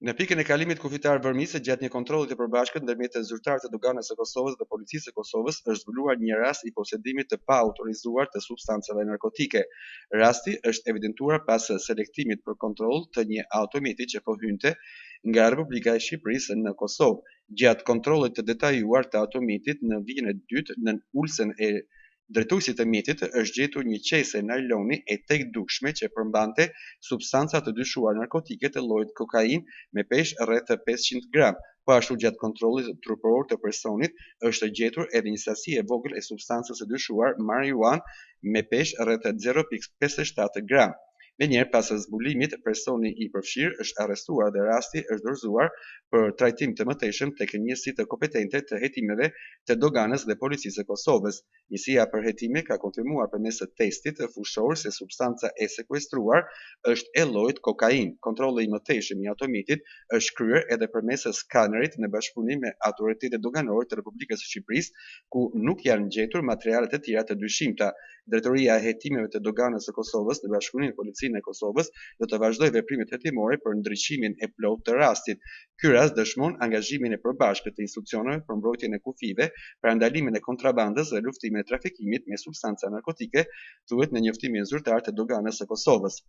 Në pikën e kalimit kufitar vërmisë gjatë një kontrolli të përbashkët ndërmjet të zyrtarëve të doganës së Kosovës dhe policisë së Kosovës është zbuluar një rast i posedimit të paautorizuar të substancave narkotike. Rasti është evidentuar pas selektimit për kontroll të një automjeti që po hynte nga Republika e Shqipërisë në Kosovë. Gjatë kontrollit të detajuar të automjetit në vijën e dytë në ulsen e drejtuesit të mjetit është gjetur një qese najloni e tekdukshme që përmbante substanca të dyshuar narkotike të llojit kokain me peshë rreth 500 gram. Po ashtu gjatë kontrollit trupor të personit është gjetur edhe një sasi e vogël e substancës së dyshuar marijuanë me peshë rreth 0,57 gram. Menjëherë pas zbulimit, personi i përfshirë është arrestuar dhe rasti është dorëzuar për trajtim të mëtejshëm tek njësitë kompetente të hetimeve të doganës dhe policisë së Kosovës. Njësia për hetime ka konfirmuar përmes testit fushor se substanca e sekuestruar është e llojit kokain. Kontrolli i mëtejshëm i automjetit është kryer edhe përmes skanerit në bashkëpunim me autoritetet doganore të Republikës së Shqipërisë, ku nuk janë gjetur materiale të tjera të dyshimta. Drejtoria e hetimeve të doganës së Kosovës në bashkëpunim me Policinë e Kosovës do të vazhdojë veprimet hetimore për ndriçimin e plotë të rastit. Ky rast dëshmon angazhimin e përbashkët të institucioneve për mbrojtjen e kufive, parandalimin e kontrabandës dhe luftimin e trafikimit me substanca narkotike, thuhet në njoftimin zyrtar të doganës së Kosovës.